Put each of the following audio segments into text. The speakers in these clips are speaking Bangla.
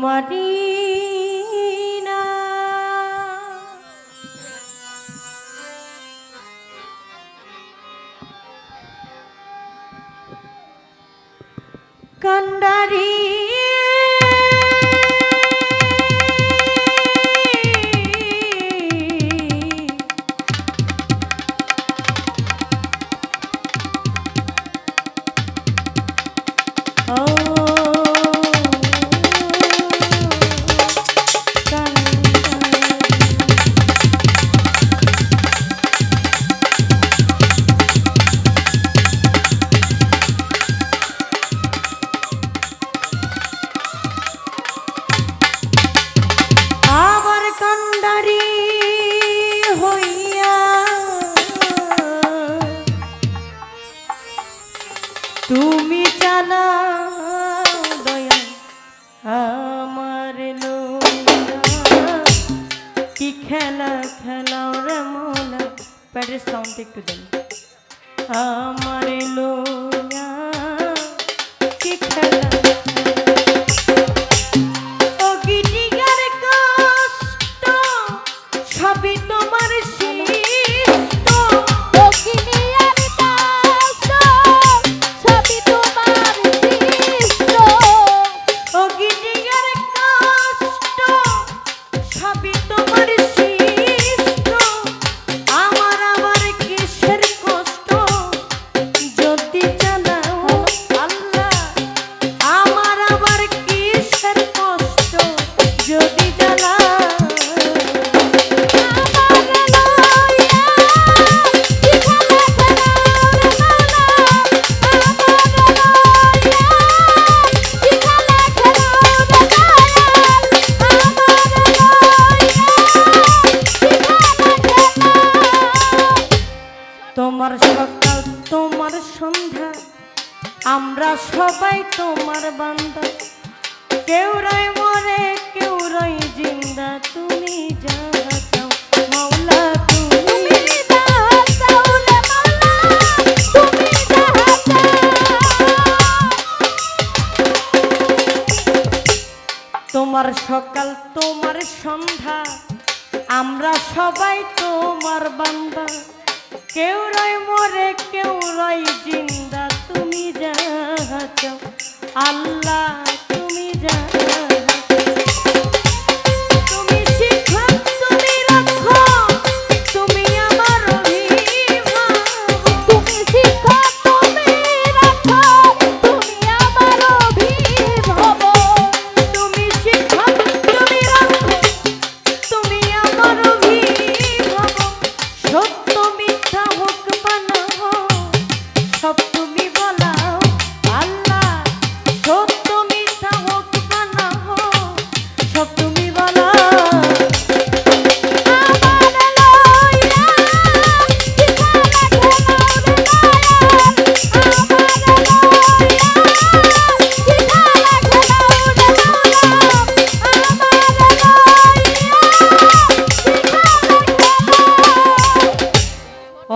তোমারি না কান্ডারি তুমি জানা দয়া আমার কি খেলা খেলাও রে মোলা প্যাডের সাউন্ড একটু দেন আমার লোয়া কি খেলা ও গিটিগার কষ্ট সবই তোমার তোমার সকাল তোমার সন্ধ্যা আমরা সবাই তোমার বান্দা কেউ রয় মরে কেউ রয় জিন্দা তুমি যা চাও মাওলা তুমি যা চাও রে মাওলা তুমি যা চাও তোমার সকাল তোমার সন্ধ্যা আমরা সবাই তোমার বান্দা কেউ রয় মরে কেউ রয় জিন্দা তুমি যা চাও আল্লাহ তুমি যা তুমি শিক্ষক তুমি রাখো তুমি আমার অভিভাবক তুমি শিক্ষক তুমি রাখো তুমি আমার অভিভাবক তুমি শিক্ষক তুমি রাখো তুমি আমার অভিভাবক সত্য মিথ্যা হোক বানাও সব তুমি বলাও আল্লাহ সত্য মিথ্যা হোক বানাও সব তুমি বলাও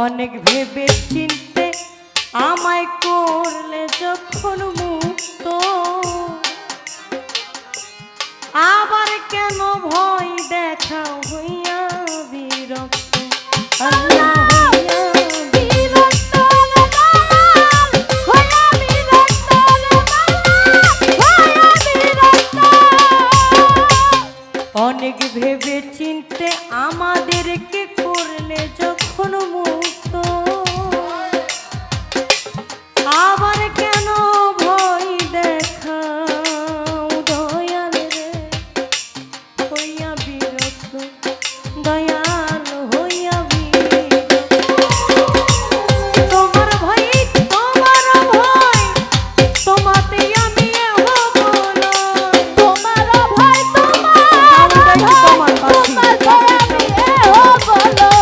অনেক ভেবে চিনতে আমায় করলে যখন মুক্ত আবার কেন ভয় দেখাও হইয়া বিরক্ত আল্লাহ অনেক ভেবে চিনতে আমাদেরকে করলে যখন মুক্ত আবার কেন ভয় দেখাও দয়াল রে হইয়া বিরক্ত দয়াল হইয়া বিরক্ত তোমার ভয় তোমাতে আমি বলো তোমার ভয় তোমার ভয় আমি বলো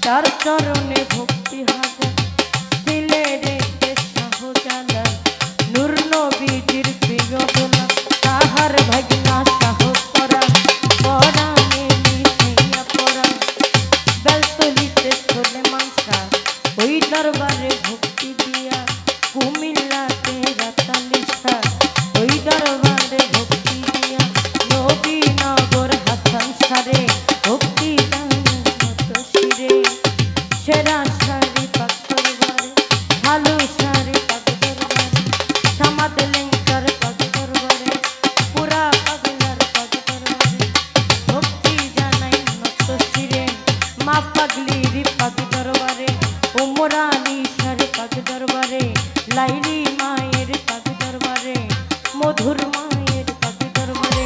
তার চরণে ভক্তি হাজার দিলে রেখে শাহজালাল নূর নবীজির প্রিয় গোলাম তাহার ভাগনা শাহ পরাণ পরাণে মিশিয়া পরাণ বেলতলিতে সুলেমান শাহ ওই দরবারে ভক্তি দিয়া কুমিল্লাতে রাতালি শাহ ওই দরবারে ভক্তি দিয়া নবীনগর হাসান সারে ভক্তি সেরা শাড়ি পাক দরবারে ভালো শাড়ি পাক দরবারে সামাদ লেঙ্কার পাক দরবারে পুরা পাগলার পাক দরবারে ভক্তি জানাই নত শিরে মা পাগলির পাক দরবারে উমরানি শাড়ি পাক দরবারে লাইলি মায়ের পাক দরবারে মধুর মায়ের পাক দরবারে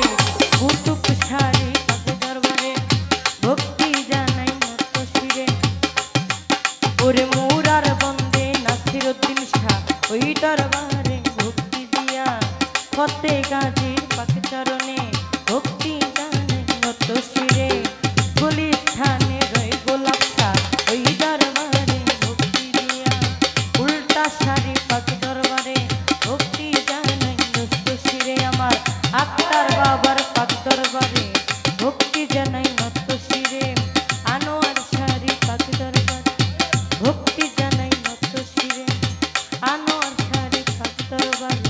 কুতুব শাড়ি পাক দরবারে ভক্তি জানাই নত শিরে ওরে মুরার বন্দে নাসিরউদ্দিন শাহ ওই দরবারে ভক্তি দিয়া ফতে গাজীর পাক চরণে ভক্তি জানে নত শিরে গুলিস্থানে রয় গোলাপ শাহ ওই দরবারে ভক্তি দিয়া উল্টা শাড়ি পাক দরবারে ভক্তি জানে নত শিরে আমার আক্তার বাবার পাক দরবারে ভক্তি জানাই নত শিরে আনোয়ার শাড়ি পাক দরবারে ভক্তি জানাই নত শিরে আনোয়ার শাড়ি পাক দরবারে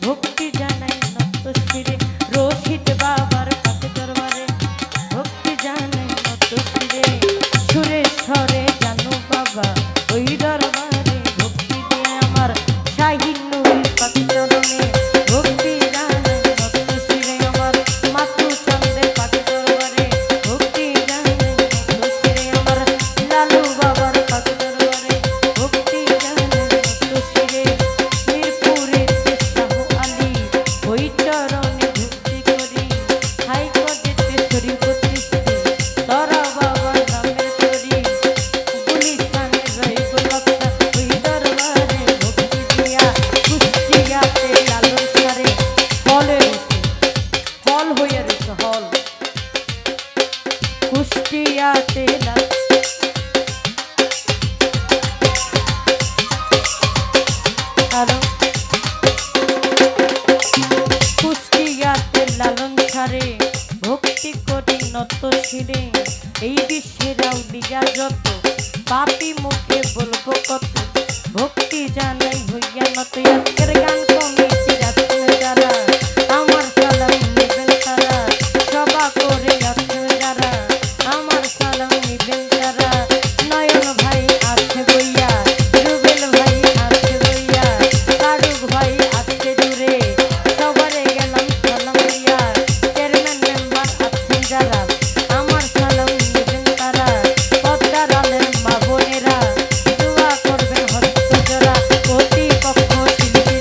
ভক্তি জানাই নত শিরে রশিদ বাবার পাক দরবারে ভক্তি জানাই নত শিরে সুরেশ্বরে জানু বাবা ওই দরবারে ভক্তি দিয়ে আমার শাহিন নূরের পাক চরণে ভক্তি জানাই নত শিরে আমার মাতু চন্দ্রের পাক দরবারে ভক্তি জানাই নত শিরে আমার লালু বাবার পাক দরবারে ভক্তি জানাই নত শিরে মিরপুরে শাহ আলী ওই চরণে ভক্তি করি হাই কজেতে শরীফতি তোরা বাবার নামের করি গুলিস্তানে রই গোলাপ শাহ ওই দরবারে ভক্তি দিয়া কুষ্টিয়াতে লালন সারে হলে হল হইয়া রয়েছে হল কুষ্টিয়াতে হ্যালো কুষ্টিয়াতে লালন ছাড়ে ভক্তি করি নত শিরে এই বিশ্বের আউলিয়া যত পাপি মুখে বলবো কত ভক্তি জানাই হইয়া নত আজকের গান কমিটি আছেন যারা আমার সালাম নেবেন তারা সভা করে আছেন যারা আমার সালাম নেবেন তারা নয়ন ভাই আছে বইয়া রুবেল ভাই আছে বইয়া কারুক ভাই আছে দূরে সবারে গেলাম সালাম দিয়া চেয়ারম্যান মেম্বার আছেন যারা আমার সালাম নেবেন তারা পদ্মার আলের মা বোনেরা দোয়া করবেন হস্ত জোড়া কর্তৃপক্ষ শিল্পী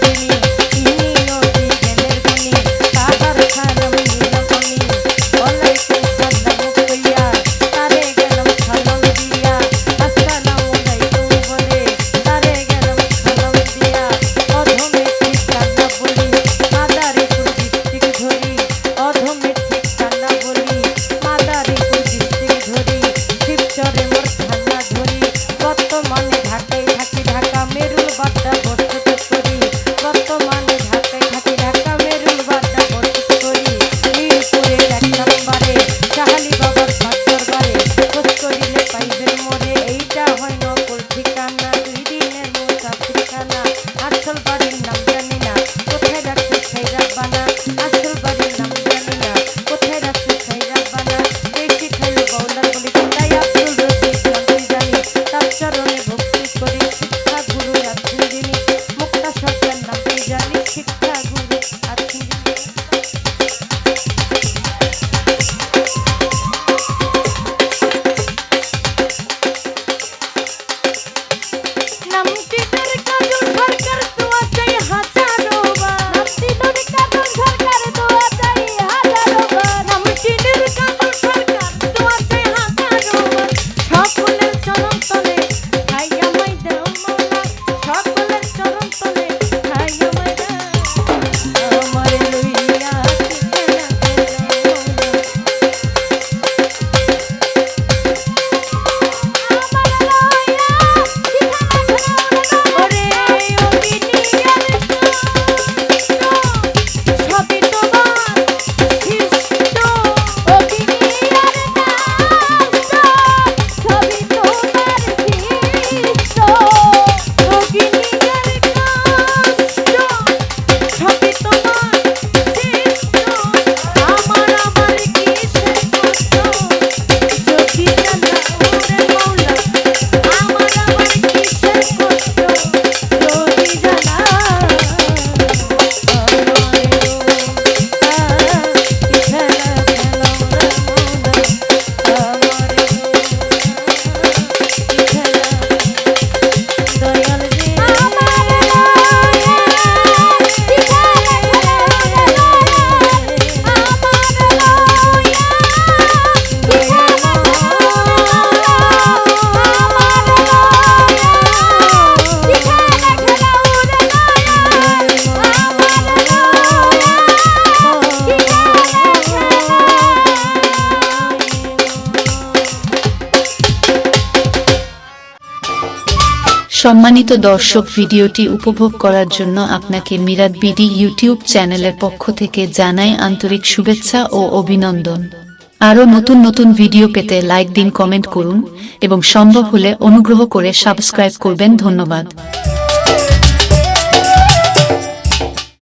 সম্মানিত দর্শক, ভিডিওটি উপভোগ করার জন্য আপনাকে মিরাত বিডি ইউটিউব চ্যানেলের পক্ষ থেকে জানাই আন্তরিক শুভেচ্ছা ও অভিনন্দন। আরও নতুন নতুন ভিডিও পেতে লাইক দিন, কমেন্ট করুন এবং সম্ভব হলে অনুগ্রহ করে সাবস্ক্রাইব করবেন। ধন্যবাদ।